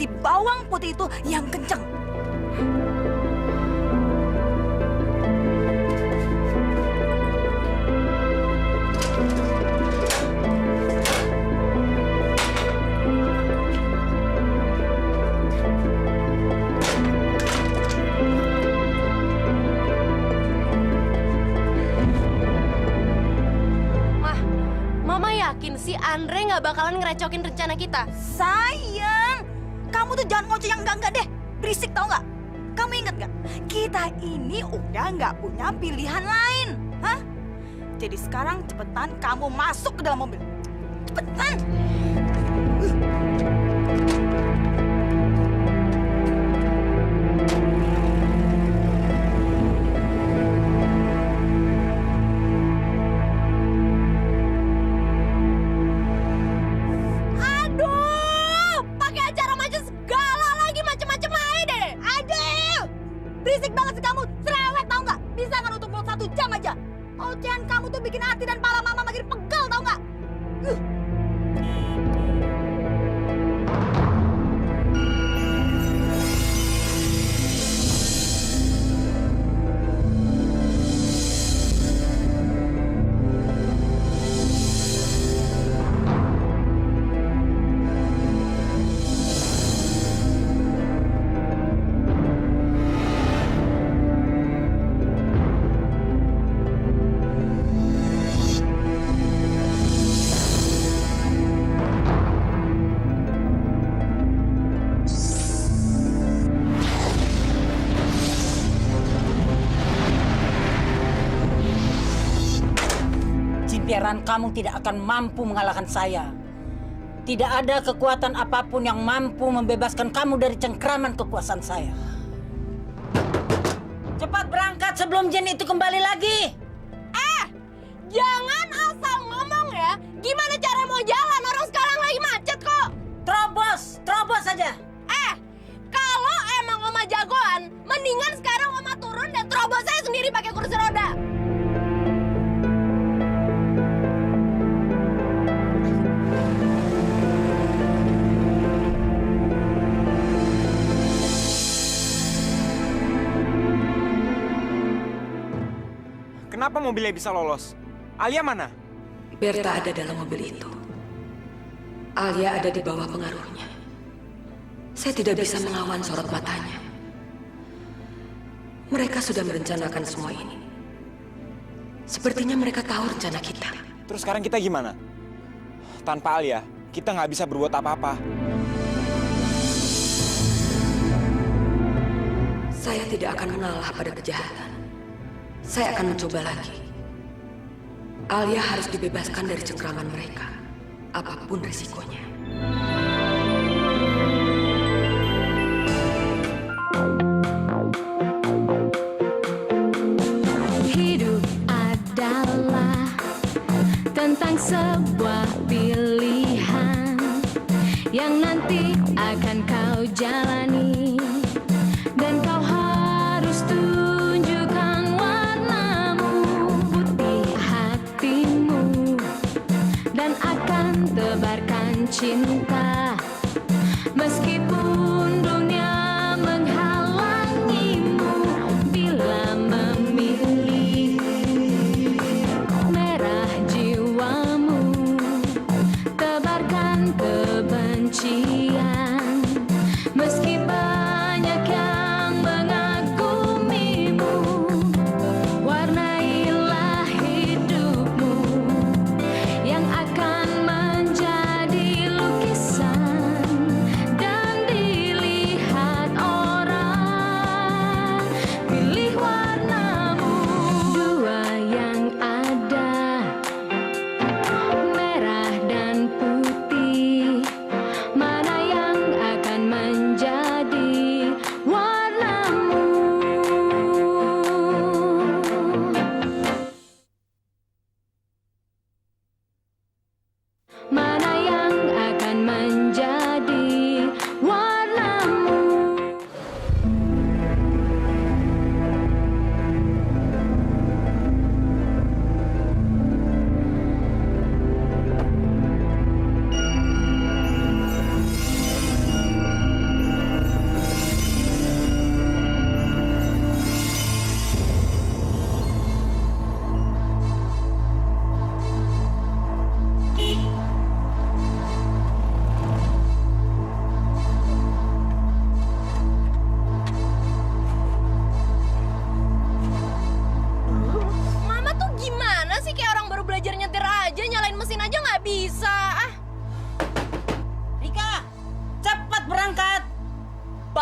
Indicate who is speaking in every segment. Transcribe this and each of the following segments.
Speaker 1: si bawang putih itu yang kencang.
Speaker 2: Yakin si Andre nggak bakalan ngerecokin rencana kita?
Speaker 1: Sayang, kamu tuh jangan ngoceh yang enggak deh. Berisik tau nggak? Kamu ingat nggak? Kita ini udah nggak punya pilihan lain. Hah? Jadi sekarang cepetan kamu masuk ke dalam mobil. Cepetan. Berisik banget sih kamu, cerewet tau nggak? Bisa nggak nutup mulut 1 jam aja? Ocehan kamu tuh bikin hati dan pala mama makin pegal tau nggak?
Speaker 3: Pikiran kamu tidak akan mampu mengalahkan saya. Tidak ada kekuatan apapun yang mampu membebaskan kamu dari cengkraman kekuasaan saya. Cepat berangkat sebelum jin itu kembali lagi.
Speaker 2: Jangan asal ngomong ya. Gimana cara mau jalan? Orang sekarang lagi macet kok.
Speaker 3: Terobos saja.
Speaker 2: Kalau emang Oma jagoan, mendingan sekarang Oma turun dan terobos saya sendiri pakai kursi roda.
Speaker 4: Kenapa mobilnya bisa lolos? Alia mana?
Speaker 5: Berta ada dalam mobil itu. Alia ada di bawah pengaruhnya. Saya tidak bisa melawan sorot matanya. Mereka sudah merencanakan semua ini. Sepertinya mereka tahu rencana kita.
Speaker 4: Terus sekarang kita gimana? Tanpa Alia, kita nggak bisa berbuat apa-apa.
Speaker 5: Saya tidak akan mengalah pada kejahatan. Saya akan mencoba lagi. Alia harus dibebaskan dari cengkraman mereka, apapun risikonya.
Speaker 6: Hidup adalah tentang sebuah pilihan yang nanti akan kau jalani, dan kau harus tunjukkan warnamu, putih hatimu, dan akan tebarkan cinta meskipun dunia menghalangimu. Bila memilih merah jiwamu, tebarkan kebencian meski banyak yang mengagumimu. Warnailah hidupmu yang akan menjadi lukisan, dan di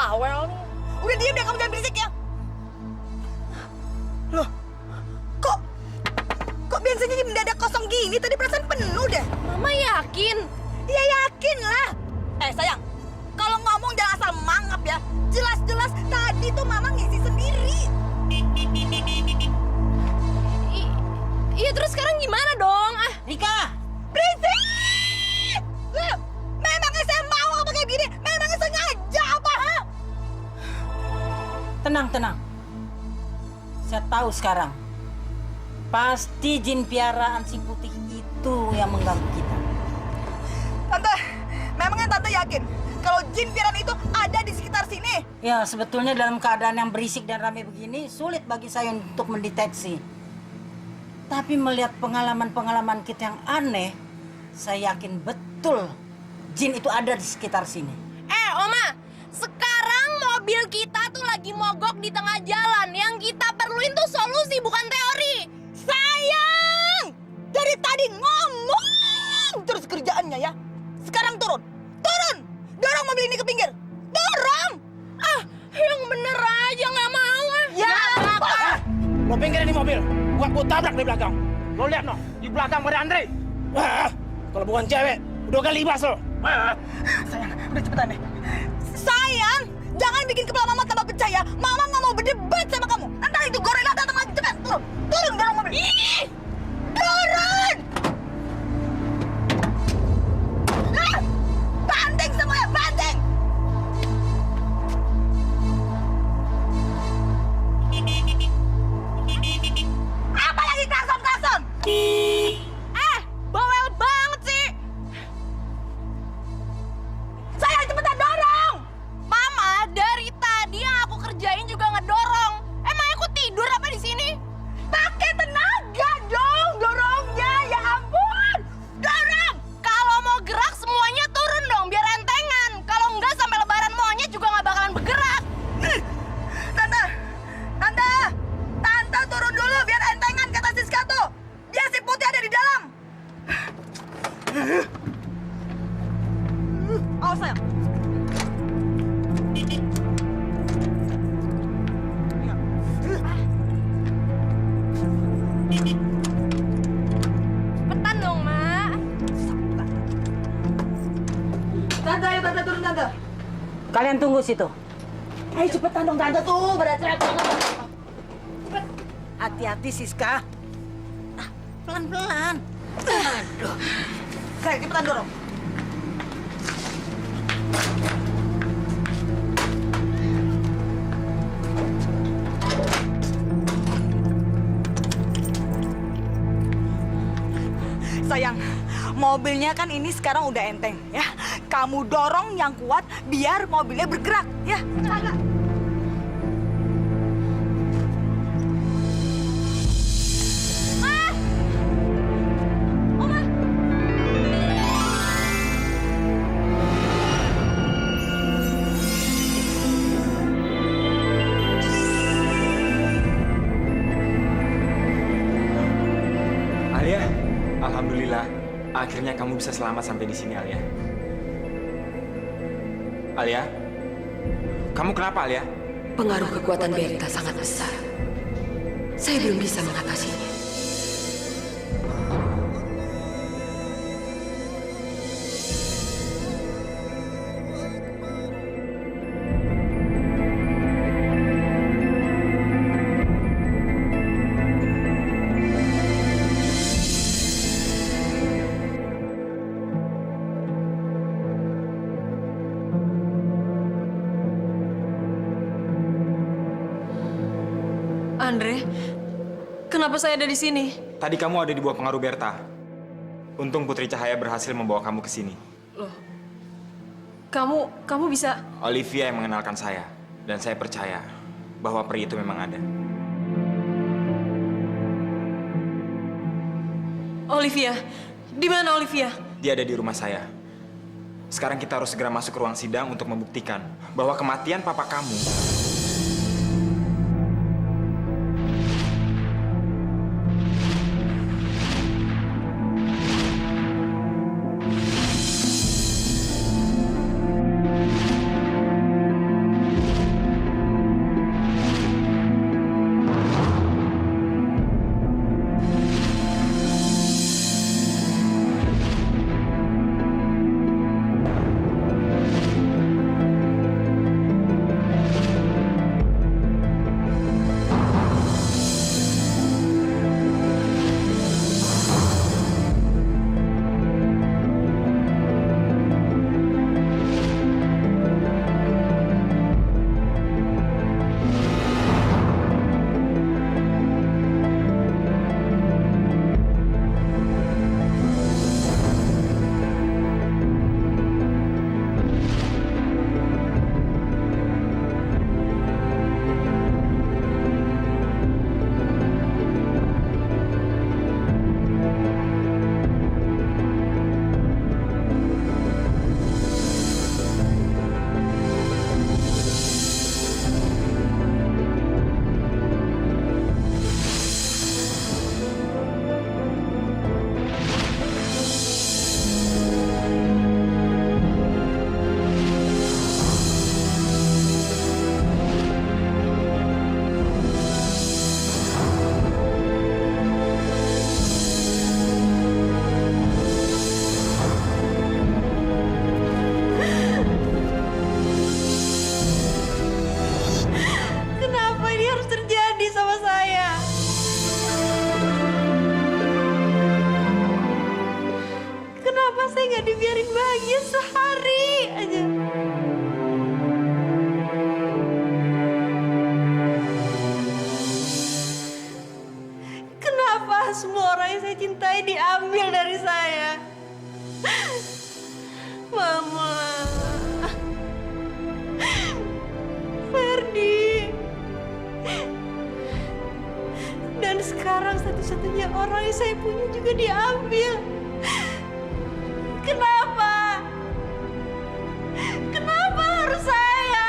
Speaker 1: bawel nih. Udah diam deh, kamu jangan berisik ya. Loh, kok bensinnya mendadak kosong gini? Tadi perasaan penuh deh.
Speaker 2: Mama yakin?
Speaker 1: Ya yakin lah. Sayang, kalau ngomong jangan asal mangap ya. Jelas-jelas tadi tuh Mama ngisi sendiri.
Speaker 2: Iya, terus sekarang gimana dong?
Speaker 3: Rika!
Speaker 1: Berisik! Loh, memangnya saya mau apa kayak gini? Memangnya sengaja apa, ha?
Speaker 3: Tenang. Saya tahu sekarang. Pasti jin piaraan si putih itu yang mengganggu kita.
Speaker 1: Tante, memangnya Tante yakin kalau jin piaraan itu ada di sekitar sini?
Speaker 3: Ya, sebetulnya dalam keadaan yang berisik dan ramai begini, sulit bagi saya untuk mendeteksi. Tapi melihat pengalaman-pengalaman kita yang aneh, saya yakin betul jin itu ada di sekitar sini.
Speaker 2: Oma, sekarang mobil kita tuh lagi mogok di tengah jalan. Yang kita perluin tuh solusi, bukan teori.
Speaker 1: Sayang! Dari tadi ngomong terus kerjaannya ya. Sekarang turun. Dorong mobil ini ke pinggir. Dorong!
Speaker 2: Yang bener aja nggak mau ah.
Speaker 1: Ya, apa?
Speaker 7: Lo pinggirin di mobil, gua tabrak di belakang. Lo lihat no, di belakang ada Andre. Kalau bukan cewek, udah kali libas lo.
Speaker 1: Sayang, udah cepetan deh. Sayang, jangan bikin kepala Mama tambah pecah ya. Mama nggak mau berdebat sama kamu. Ntar itu gorila datang lagi. Cepat, turun dorong mobil. Turun! Banting semuanya, banting! Apa lagi klakson?
Speaker 2: Bawel banget sih.
Speaker 1: Sayang, cepetan dorong!
Speaker 2: Mama, dari tadi yang aku kerjain juga ngedorong. Emang aku tidur apa di sini?
Speaker 1: Pakai tenaga dong dorongnya, ya ampun! Dorong!
Speaker 2: Kalau mau gerak semuanya turun dong, biar entengan. Kalau enggak sampai lebaran monyet juga nggak bakalan bergerak.
Speaker 1: Tante turun dulu biar entengan kata Siska tuh. Dia si putih ada di dalam. Awas sayang.
Speaker 2: Cepetan dong, Mak.
Speaker 1: Tante turun tante.
Speaker 3: Kalian tunggu situ.
Speaker 1: Ayo cepetan dong tante tuh, berat-berat banget. Hati-hati Siska. Pelan-pelan. Aduh. Sayang, cepetan dorong. Sayang, mobilnya kan ini sekarang udah enteng ya. Kamu dorong yang kuat biar mobilnya bergerak ya.
Speaker 4: Alia, alhamdulillah. Akhirnya kamu bisa selamat sampai di sini, Alia. Alia, kamu kenapa, Alia?
Speaker 5: Pengaruh kekuatan Berta sangat besar. Saya belum bisa mengatasinya.
Speaker 8: Andre, kenapa saya ada di sini?
Speaker 4: Tadi kamu ada di bawah pengaruh Berta. Untung Putri Cahaya berhasil membawa kamu ke sini.
Speaker 8: Loh, kamu bisa...
Speaker 4: Olivia yang mengenalkan saya. Dan saya percaya bahwa peri itu memang ada.
Speaker 8: Olivia, di mana Olivia?
Speaker 4: Dia ada di rumah saya. Sekarang kita harus segera masuk ke ruang sidang untuk membuktikan bahwa kematian papa kamu...
Speaker 8: Ardi. Dan sekarang satu-satunya orang yang saya punya juga diambil. Kenapa? Kenapa harus saya?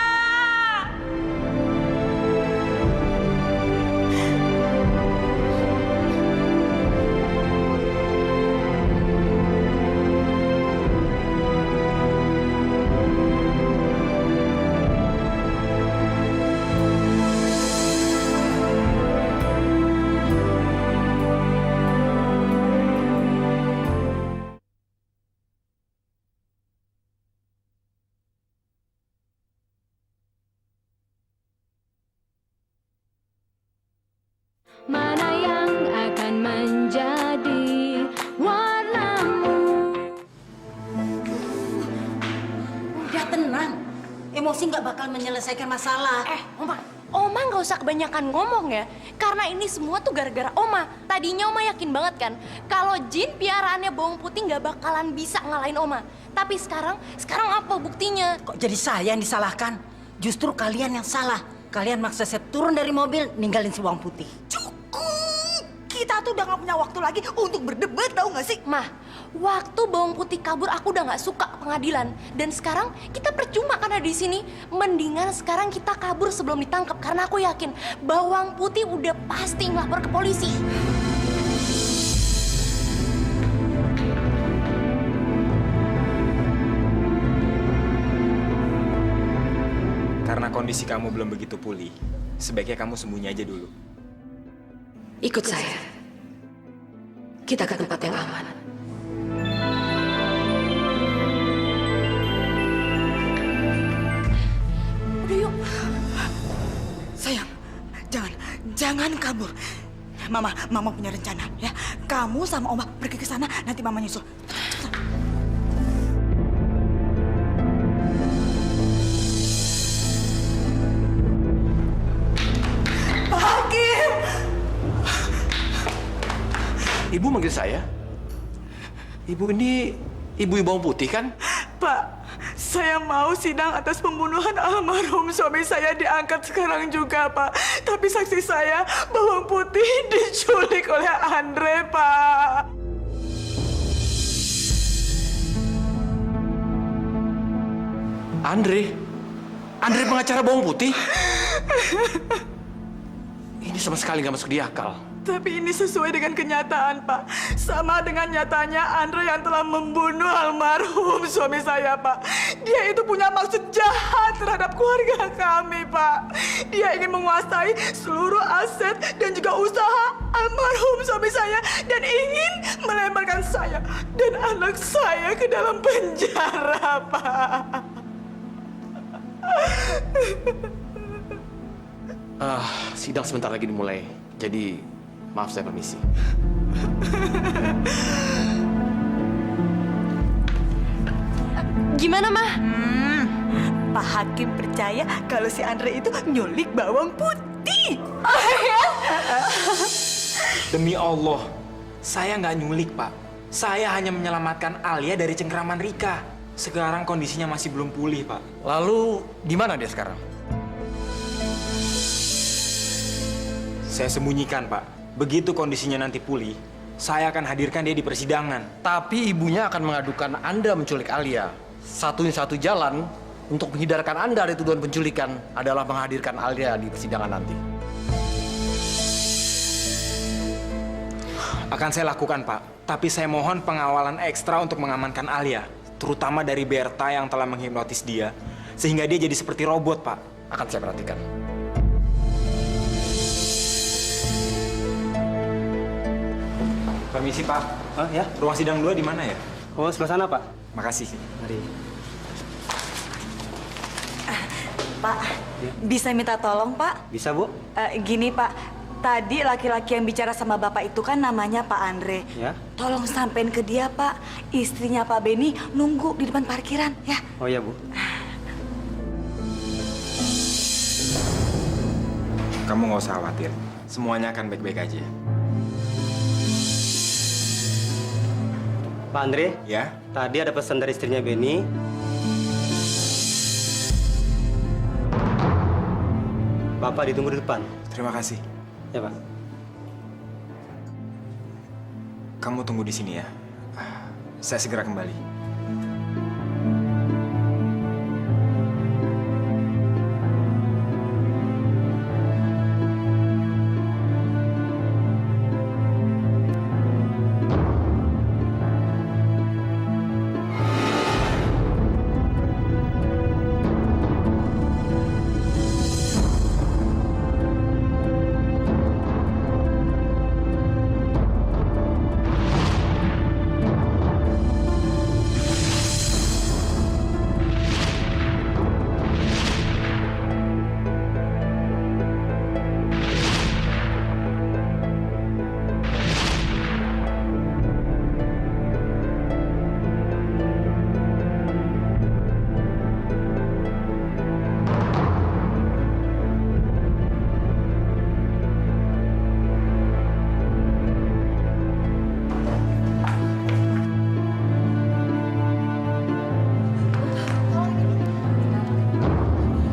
Speaker 6: Mana yang akan menjadi warnamu?
Speaker 3: Udah tenang. Emosi nggak bakal menyelesaikan masalah.
Speaker 2: Oma nggak usah kebanyakan ngomong ya. Karena ini semua tuh gara-gara Oma. Tadinya Oma yakin banget kan kalau jin piaraannya bawang putih nggak bakalan bisa ngalahin Oma. Tapi sekarang apa buktinya?
Speaker 3: Kok jadi saya yang disalahkan? Justru kalian yang salah. Kalian maksa saya turun dari mobil, ninggalin si bawang putih.
Speaker 1: Cukup! Kita tuh udah gak punya waktu lagi untuk berdebat, tahu gak sih?
Speaker 2: Mah, waktu bawang putih kabur aku udah nggak suka pengadilan. Dan sekarang kita percuma karena di sini. Mendingan sekarang kita kabur sebelum ditangkap karena aku yakin bawang putih udah pasti ngelapor ke polisi.
Speaker 4: Karena kondisi kamu belum begitu pulih, sebaiknya kamu sembunyi aja dulu.
Speaker 5: Ikut saya. Kita ke tempat yang aman.
Speaker 2: Udah yuk.
Speaker 1: Sayang, jangan kabur. Mama punya rencana ya. Kamu sama Oma pergi ke sana, nanti Mama nyusul. Pak Hakim!
Speaker 7: Ibu manggil saya? Ibu ini ibu bawang putih kan?
Speaker 9: Pak, saya mau sidang atas pembunuhan almarhum suami saya diangkat sekarang juga, Pak. Tapi saksi saya, bawang putih diculik oleh Andre, Pak.
Speaker 7: Andre? Andre pengacara bawang putih? Ini sama sekali nggak masuk di akal.
Speaker 9: Tapi ini sesuai dengan kenyataan, Pak. Sama dengan nyatanya Andre yang telah membunuh almarhum suami saya, Pak. Dia itu punya maksud jahat terhadap keluarga kami, Pak. Dia ingin menguasai seluruh aset dan juga usaha almarhum suami saya dan ingin melemparkan saya dan anak saya ke dalam penjara, Pak.
Speaker 7: Sidang sebentar lagi dimulai. Jadi, maaf saya permisi.
Speaker 8: Gimana, Mah?
Speaker 1: Pak Hakim percaya kalau si Andre itu nyulik bawang putih.
Speaker 4: Demi Allah, saya nggak nyulik, Pak. Saya hanya menyelamatkan Alia dari cengkraman Rika. Sekarang kondisinya masih belum pulih, Pak.
Speaker 7: Lalu, di mana dia sekarang?
Speaker 4: Saya sembunyikan, Pak. Begitu kondisinya nanti pulih, saya akan hadirkan dia di persidangan.
Speaker 7: Tapi ibunya akan mengadukan Anda menculik Alia. Satu jalan untuk menghindarkan Anda dari tuduhan penculikan adalah menghadirkan Alia di persidangan nanti.
Speaker 4: Akan saya lakukan, Pak. Tapi saya mohon pengawalan ekstra untuk mengamankan Alia. Terutama dari Berta yang telah menghipnotis dia. Sehingga dia jadi seperti robot, Pak.
Speaker 7: Akan saya perhatikan.
Speaker 4: Permisi, Pak.
Speaker 10: Oh ya?
Speaker 4: Ruang sidang 2 di mana ya?
Speaker 10: Oh, sebelah sana, Pak.
Speaker 4: Makasih.
Speaker 10: Mari.
Speaker 1: Pak, bisa minta tolong, Pak?
Speaker 10: Bisa, Bu?
Speaker 1: Gini, Pak. Tadi laki-laki yang bicara sama Bapak itu kan namanya Pak Andre.
Speaker 10: Ya.
Speaker 1: Tolong sampein ke dia, Pak. Istrinya Pak Beni nunggu di depan parkiran, ya.
Speaker 10: Oh ya, Bu.
Speaker 4: Kamu nggak usah khawatir. Semuanya akan baik-baik aja.
Speaker 10: Pak Andre?
Speaker 4: Ya?
Speaker 10: Tadi ada pesan dari istrinya Beni. Bapak ditunggu di depan.
Speaker 4: Terima kasih.
Speaker 10: Ya, Pak.
Speaker 4: Kamu tunggu di sini ya. Saya segera kembali.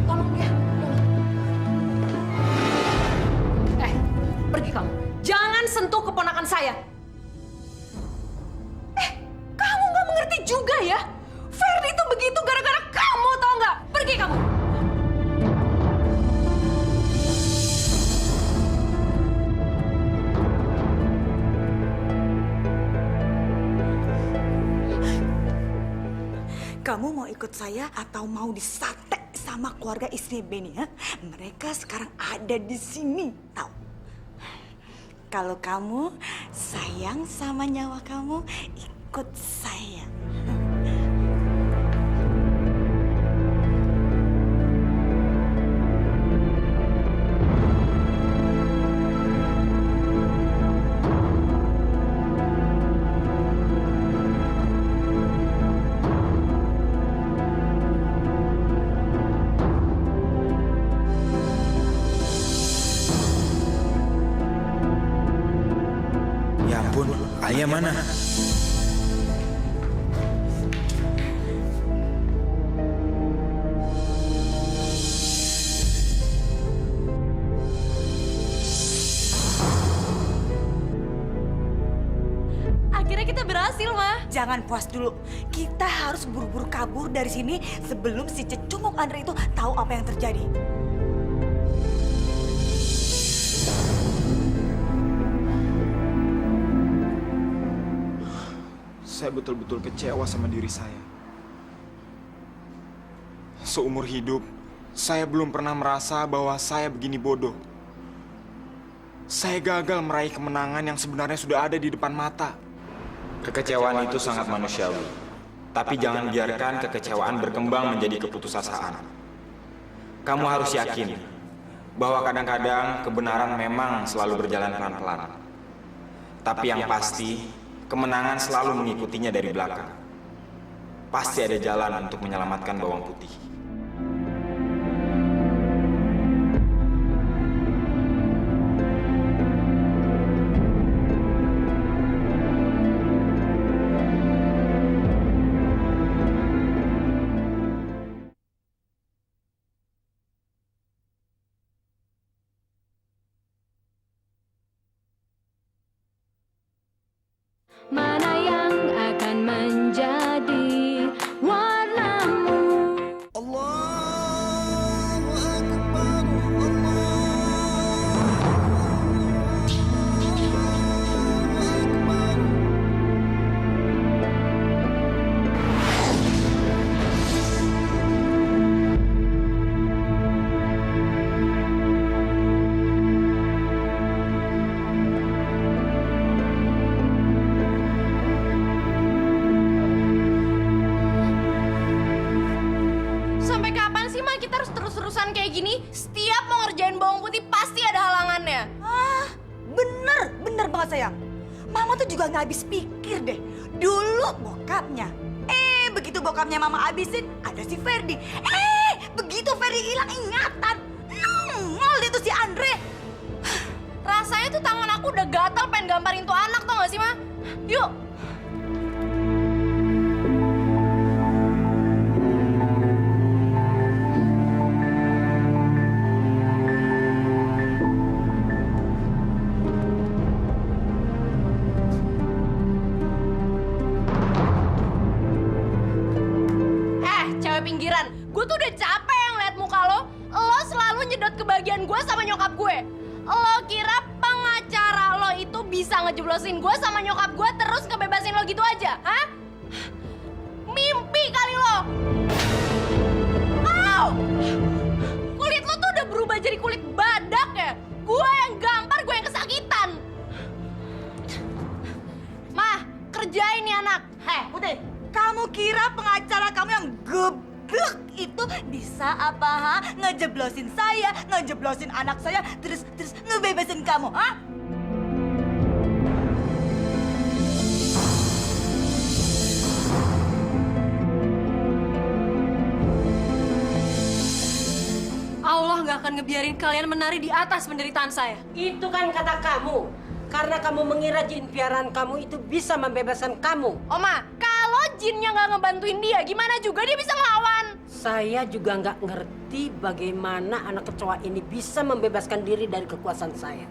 Speaker 2: Tolong dia.
Speaker 8: Pergi kamu. Jangan sentuh keponakan saya. Kamu nggak mengerti juga ya? Ferdi itu begitu gara-gara kamu, tau nggak? Pergi kamu.
Speaker 1: Kamu mau ikut saya atau mau disate sama keluarga istri Benny ya? Mereka sekarang ada di sini, tahu? Kalau kamu sayang sama nyawa kamu, ikut saya.
Speaker 4: Ya ampun, Alia mana?
Speaker 2: Akhirnya kita berhasil, Ma.
Speaker 1: Jangan puas dulu. Kita harus buru-buru kabur dari sini sebelum si cecunguk Andre itu tahu apa yang terjadi.
Speaker 4: Saya betul-betul kecewa sama diri saya. Seumur hidup, saya belum pernah merasa bahwa saya begini bodoh. Saya gagal meraih kemenangan yang sebenarnya sudah ada di depan mata. Kekecewaan itu sangat manusiawi. Tapi jangan biarkan kekecewaan berkembang menjadi keputusasaan. Kamu harus yakin bahwa kadang-kadang kebenaran memang selalu berjalan pelan-pelan. Tapi yang pasti, kemenangan selalu mengikutinya dari belakang. Pasti ada jalan untuk menyelamatkan bawang putih.
Speaker 6: Mana yang akan menjadi warnamu?
Speaker 2: Sampai kapan sih, Ma, kita harus terus-terusan kayak gini? Setiap mau ngerjain bawang putih pasti ada halangannya.
Speaker 1: Bener banget sayang. Mama tuh juga nggak habis pikir deh. Dulu bokapnya. Begitu bokapnya mama habisin, ada si Ferdi. Begitu Ferdi hilang ingatan, nongol deh tuh si Andre.
Speaker 2: Rasanya tuh tangan aku udah gatal pengen gambarin tuh anak, tau gak sih, Ma? Yuk. Lo kira pengacara lo itu bisa ngejeblosin gue sama nyokap gue terus ngebebasin lo gitu aja, hah? Mimpi kali lo. Au! Kulit lo tuh udah berubah jadi kulit badak ya. Gue yang gampar, gue yang kesakitan. Mah, kerjain nih anak.
Speaker 1: Heh, Putih, kamu kira pengacara kamu yang geblek itu bisa apa, ha? Ngejeblosin saya, ngejeblosin anak saya, terus ngebebasin kamu, ha?
Speaker 8: Allah nggak akan ngebiarin kalian menari di atas penderitaan saya.
Speaker 3: Itu kan kata kamu. Karena kamu mengira jin piaraan kamu itu bisa membebaskan kamu.
Speaker 2: Oma, kalau jinnya nggak ngebantuin dia, gimana juga dia bisa ngelawan?
Speaker 3: Saya juga nggak ngerti bagaimana anak kecoa ini bisa membebaskan diri dari kekuasaan saya.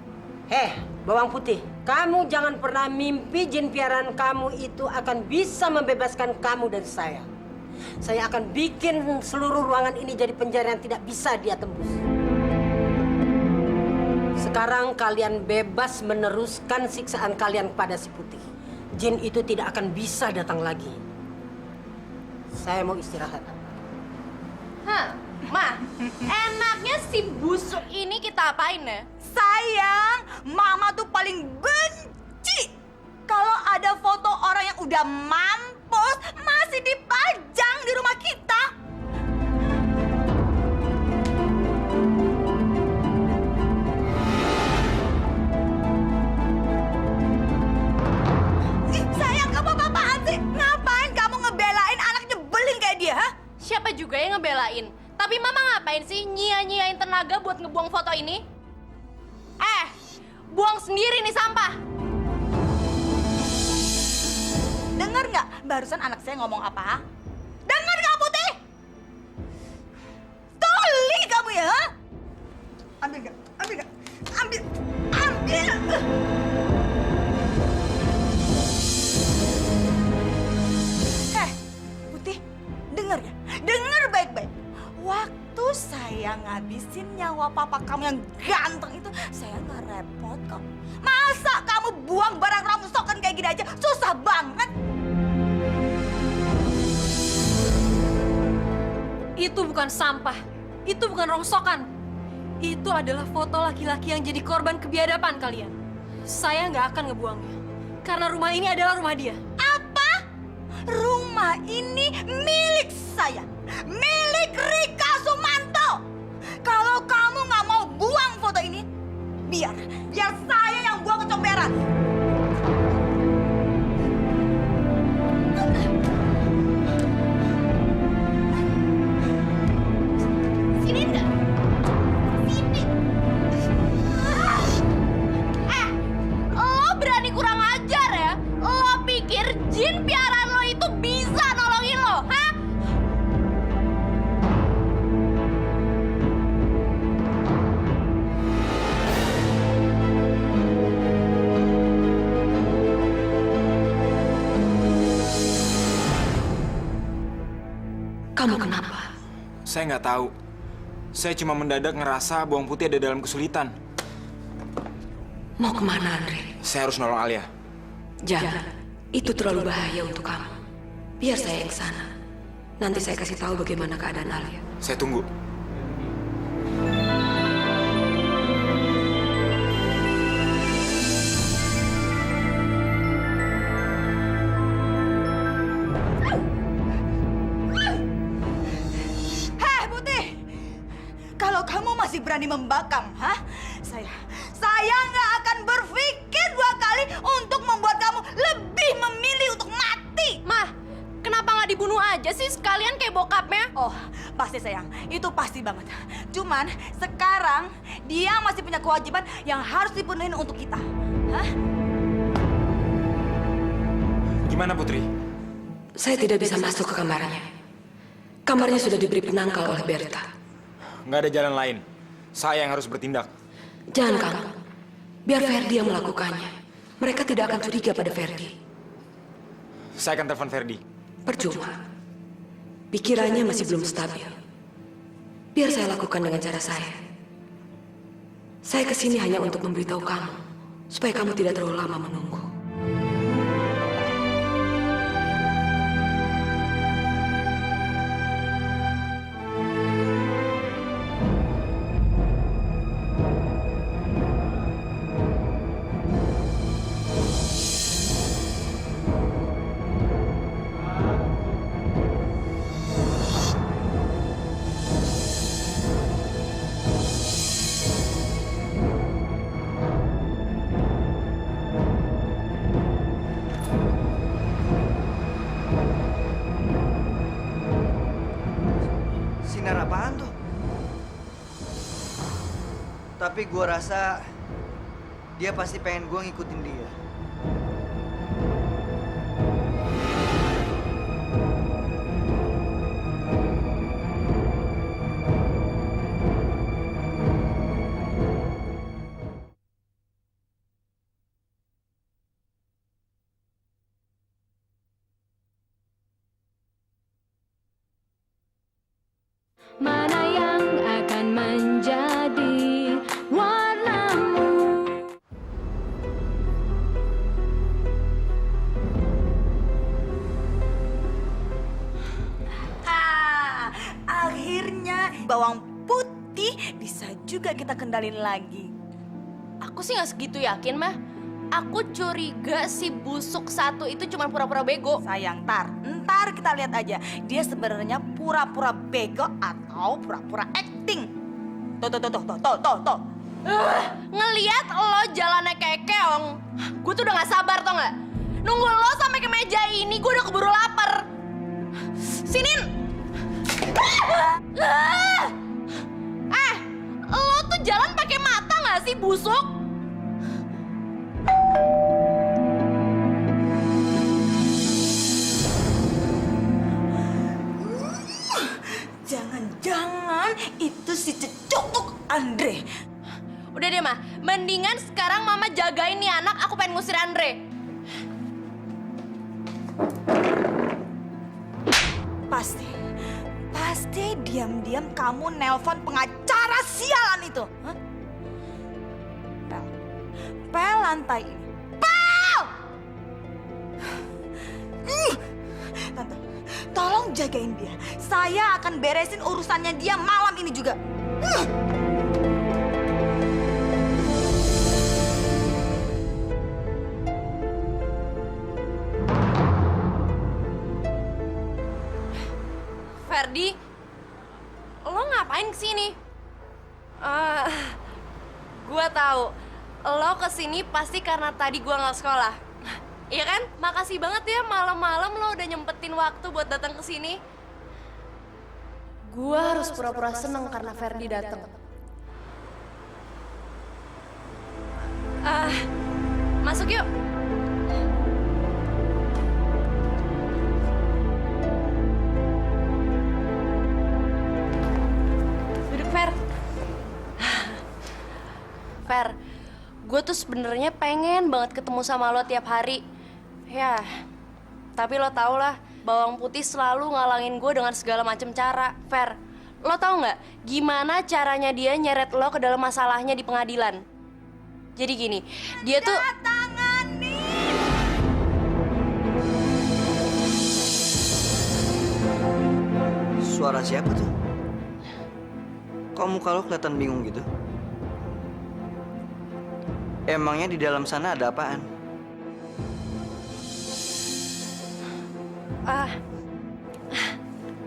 Speaker 3: Bawang putih, kamu jangan pernah mimpi jin piaraan kamu itu akan bisa membebaskan kamu dari saya. Saya akan bikin seluruh ruangan ini jadi penjara yang tidak bisa dia tembus. Sekarang kalian bebas meneruskan siksaan kalian kepada si Putih. Jin itu tidak akan bisa datang lagi. Saya mau istirahat.
Speaker 2: Hah, Ma, enaknya si busuk ini kita apain ya?
Speaker 1: Sayang, Mama tuh paling benci kalau ada foto orang yang udah mampus masih dipajang di rumah kita. Sayang, kamu apa-apaan sih? Ngapain kamu ngebelain anak nyebelin kayak dia, ha?
Speaker 2: Siapa juga yang ngebelain? Tapi Mama ngapain sih nyia-nyiain tenaga buat ngebuang foto ini? Buang sendiri nih sampah.
Speaker 1: Dengar nggak barusan anak saya ngomong apa? Dengar nggak, Putih? Tuli kamu ya? Ha? Ambil nggak? Ambil nggak? Ambil! Ambil! Putih, dengar ya? Dengar baik-baik. Waktu saya ngabisin nyawa papa kamu yang ganteng itu, saya nggak repot kok. Masa kamu buang barang rongsokan kayak gini aja? Susah banget.
Speaker 8: Itu bukan sampah, itu bukan rongsokan. Itu adalah foto laki-laki yang jadi korban kebiadaban kalian. Saya nggak akan ngebuangnya, karena rumah ini adalah rumah dia.
Speaker 1: Apa? Rumah ini milik saya. Milik Rika Sumanto. Kalau kamu nggak mau buang foto ini, biar saya yang buang ke comberan.
Speaker 2: Sini enggak? Sini. Lo berani kurang ajar ya? Lo pikir jin piaraan lo itu bisa nolongin lo, hah?
Speaker 5: Kamu kenapa?
Speaker 4: Saya nggak tahu. Saya cuma mendadak ngerasa Bawang Putih ada dalam kesulitan.
Speaker 5: Mau kemana, Andre?
Speaker 4: Saya harus nolong Alia.
Speaker 5: Jangan. Itu terlalu bahaya untuk kamu. Biar saya yang kesana. Nanti saya kasih tahu bagaimana keadaan Alia.
Speaker 4: Saya tunggu.
Speaker 1: masih berani membakam, hah? Saya nggak akan berpikir 2 kali untuk membuat kamu lebih memilih untuk mati.
Speaker 2: Mah, kenapa nggak dibunuh aja sih sekalian kayak bokapnya?
Speaker 1: Oh, pasti sayang, itu pasti banget. Cuman sekarang dia masih punya kewajiban yang harus dipenuhin untuk kita, hah?
Speaker 4: Gimana Putri?
Speaker 5: Saya tidak bisa masuk ke kamarnya. Kamarnya sudah diberi penangkal oleh Berta.
Speaker 4: Nggak ada jalan lain. Saya yang harus bertindak.
Speaker 5: Jangan kamu. Biar Ferdi yang melakukannya. Mereka tidak akan curiga pada Ferdi.
Speaker 4: Saya akan telepon Ferdi.
Speaker 5: Percuma. Pikirannya masih belum stabil. Biar saya lakukan dengan cara saya. Saya kesini hanya untuk memberitahu kamu, supaya kamu tidak terlalu lama menunggu.
Speaker 11: Sinar apaan tuh? Tapi gua rasa dia pasti pengen gua ngikutin dia.
Speaker 6: Mana yang akan menjadi warnamu?
Speaker 1: Akhirnya bawang putih bisa juga kita kendalin lagi.
Speaker 2: Aku sih nggak segitu yakin, mah. Aku curiga si busuk satu itu cuma pura-pura bego.
Speaker 1: Sayang, ntar kita lihat aja. Dia sebenarnya pura-pura bego atau pura-pura acting. Tuh.
Speaker 2: Ngeliat lo jalannya kayak keong, gue tuh udah gak sabar tau gak? Nunggu lo sampai ke meja ini, gue udah keburu lapar. Sinin! Lo tuh jalan pakai mata gak sih, busuk?
Speaker 1: Jangan-jangan itu si cecutuk Andre.
Speaker 2: Udah deh, mah. Mendingan sekarang mama jagain nih anak, aku pengen ngusir Andre.
Speaker 1: Pasti diam-diam kamu nelpon pengacara sialan itu. Hah? Pel lantai ini. Pel! Tante, tolong jagain dia. Saya akan beresin urusannya dia malam ini juga.
Speaker 2: Ferdi, lo ngapain kesini? Gua tahu, lo kesini pasti karena tadi gua nggak sekolah. Iya kan? Makasih banget ya malam-malam lo udah nyempetin waktu buat datang ke sini. Gua harus pura-pura seneng karena Ferdi datang. Masuk yuk. Duduk, Fer. Fer, gue tuh sebenarnya pengen banget ketemu sama lo tiap hari. Ya, tapi lo tau lah, bawang putih selalu ngalangin gue dengan segala macam cara. Fer, lo tau nggak gimana caranya dia nyeret lo ke dalam masalahnya di pengadilan? Jadi gini, dia tuh...
Speaker 11: Suara siapa tuh? Kok muka lo kelihatan bingung gitu? Emangnya di dalam sana ada apaan?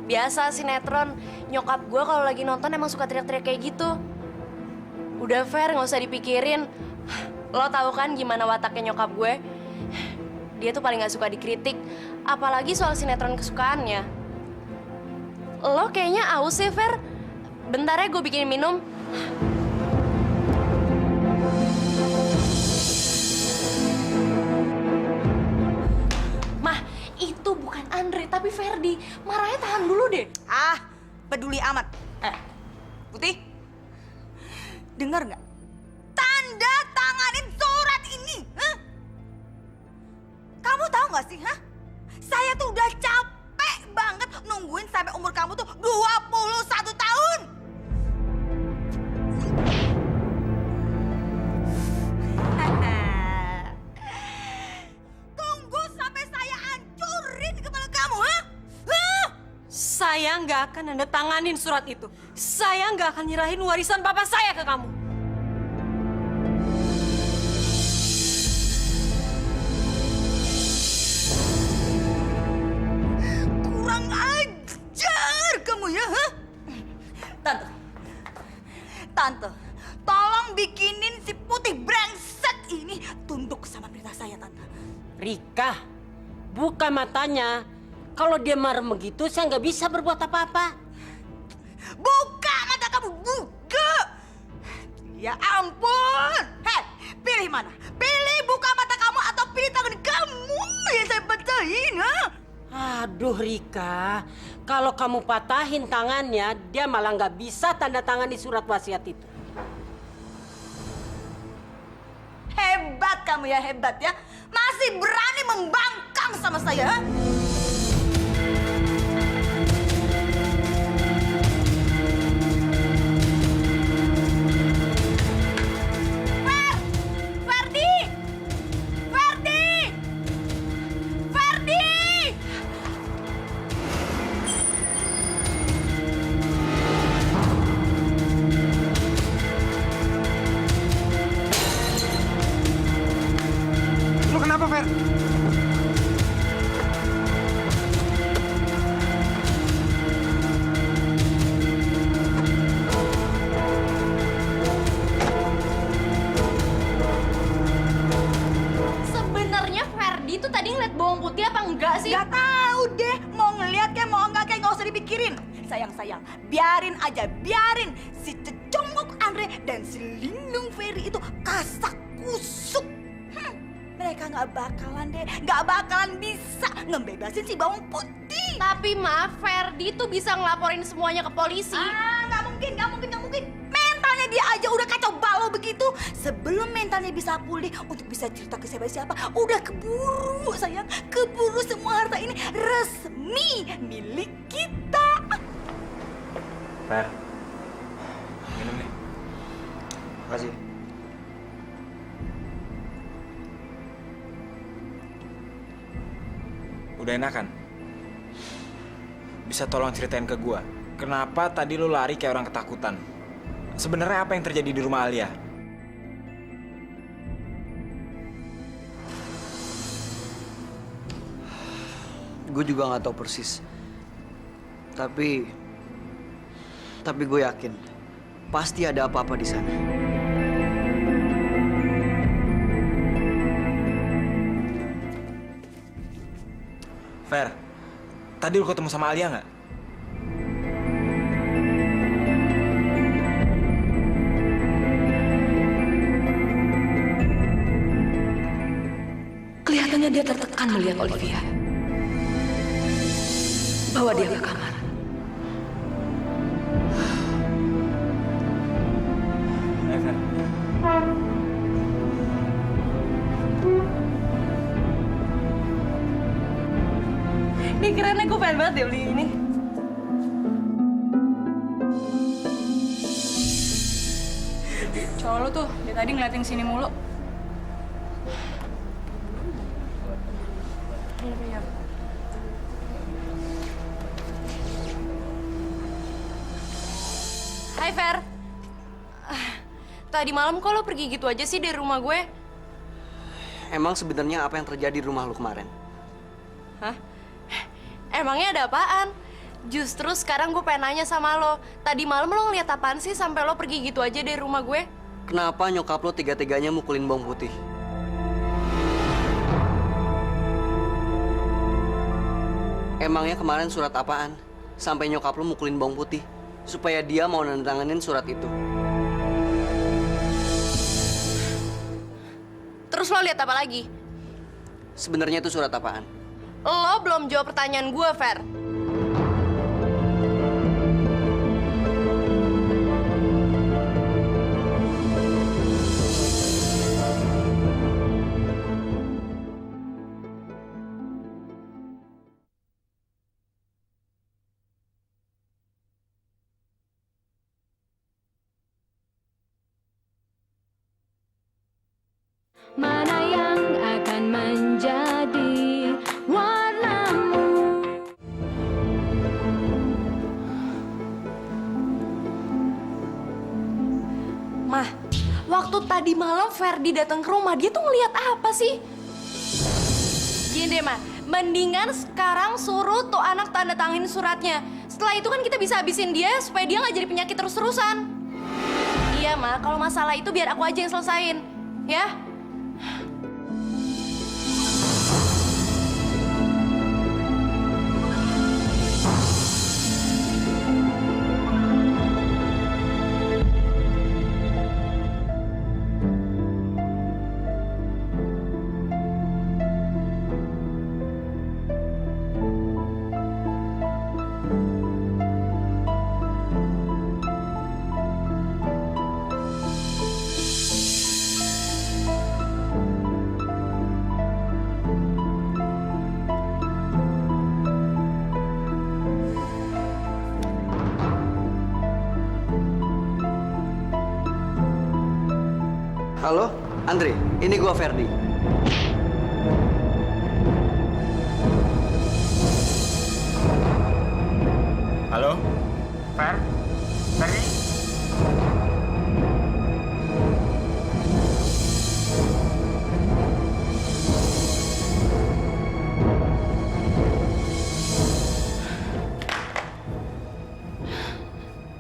Speaker 2: Biasa sinetron, nyokap gue kalau lagi nonton emang suka teriak-teriak kayak gitu. Udah Fer, nggak usah dipikirin. Lo tahu kan gimana wataknya nyokap gue? Dia tuh paling nggak suka dikritik, apalagi soal sinetron kesukaannya. Lo kayaknya aus ya, Fer. Bentar ya gue bikin minum. Mah, itu bukan Andre, tapi Ferdi. Marahnya tahan dulu deh.
Speaker 1: Peduli amat. Putih, dengar nggak? Tanda tanganin surat ini. Hah? Kamu tahu nggak sih, hah? Saya tuh udah capek banget nungguin sampai umur kamu tuh 21 tahun.
Speaker 8: Saya nggak akan nandatanganin surat itu. Saya nggak akan nyerahin warisan papa saya ke kamu.
Speaker 1: Kurang ajar kamu ya, hah? Tante, tolong bikinin si putih brengsek ini tunduk sama perintah saya, Tante.
Speaker 12: Rika, buka matanya. Kalau dia marah begitu, saya nggak bisa berbuat apa-apa.
Speaker 1: Buka mata kamu, buka! Ya ampun! Hei, pilih mana? Pilih buka mata kamu atau pilih tangan kamu yang saya pecahin, ha?
Speaker 12: Aduh Rika, kalau kamu patahin tangannya, dia malah nggak bisa tanda tangan di surat wasiat itu.
Speaker 1: Hebat kamu ya, hebat ya. Masih berani membangkang sama saya, ha? Ferdi!
Speaker 4: Lu kenapa, Fer?
Speaker 2: Sebenarnya Ferdi tuh tadi ngeliat bawang putih apa enggak sih?
Speaker 1: Gak tahu deh, mau ngeliat kayak mau enggak kayak nggak usah dipikirin. Sayang, biarin aja, biarin si cecongok Andre dan si Lindung Ferry itu kasak kusuk. Mereka nggak bakalan bisa ngebebasin si bawang putih.
Speaker 2: Tapi maaf, Ferdi tuh bisa ngelaporin semuanya ke polisi.
Speaker 1: Nggak mungkin. Mentalnya dia aja udah kacau balau begitu. Sebelum mentalnya bisa pulih untuk bisa cerita ke siapa-siapa, udah keburu sayang, keburu semua harta ini resmi milik kita.
Speaker 4: Fer, minum nih.
Speaker 11: Makasih.
Speaker 4: Udah enakan? Bisa tolong ceritain ke gua, kenapa tadi lu lari kayak orang ketakutan? Sebenarnya apa yang terjadi di rumah Alia?
Speaker 11: Gue juga nggak tahu persis. Tapi gue yakin pasti ada apa-apa di sana.
Speaker 4: Fer, tadi lu ketemu sama Alia nggak?
Speaker 5: Kelihatannya dia tertekan melihat Olivia. Bawa dia ke kamar.
Speaker 4: Ayo, Fer.
Speaker 2: Ini kerennya, gue pengen banget deh beli ini.
Speaker 8: Cowok lu tuh, dia tadi ngeliatin sini mulu.
Speaker 2: Hai Fer. Tadi malam kok lo pergi gitu aja sih dari rumah gue?
Speaker 11: Emang sebenarnya apa yang terjadi di rumah lu kemarin?
Speaker 2: Hah? Emangnya ada apaan? Justru sekarang gue pengen nanya sama lo. Tadi malam lo ngeliat apaan sih sampai lo pergi gitu aja dari rumah gue?
Speaker 11: Kenapa nyokap lo tega-teganya mukulin bawang putih? Emangnya kemarin surat apaan? Sampai nyokap lo mukulin bawang putih? Supaya dia mau nandatanganin surat itu.
Speaker 2: Terus lo lihat apa lagi?
Speaker 11: Sebenarnya itu surat apaan?
Speaker 2: Lo belum jawab pertanyaan gue, Fer.
Speaker 6: Mana yang akan menjadi warnamu?
Speaker 2: Mah, waktu tadi malam Ferdi datang ke rumah, dia tuh ngeliat apa sih? Gini deh, Mah. Mendingan sekarang suruh tuh anak tanda tangin suratnya. Setelah itu kan kita bisa habisin dia supaya dia nggak jadi penyakit terus-terusan. Iya, Ma. Kalau masalah itu biar aku aja yang selesain. Ya?
Speaker 11: Halo, Andre, ini gua Ferdi.
Speaker 4: Halo? Ferdi?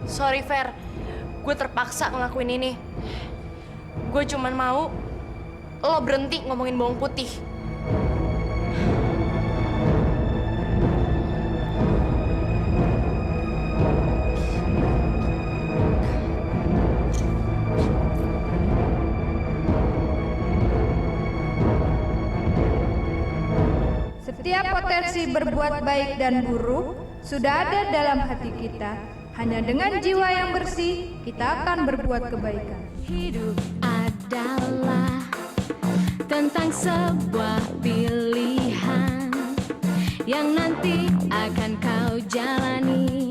Speaker 2: Sorry, Fer. Gue terpaksa ngelakuin ini. Gue cuman mau lo berhenti ngomongin bawang putih.
Speaker 13: Setiap potensi berbuat baik dan buruk sudah ada dalam hati kita. Hanya dengan jiwa yang bersih, kita akan berbuat kebaikan.
Speaker 6: Hidup adalah tentang sebuah pilihan yang nanti akan kau jalani.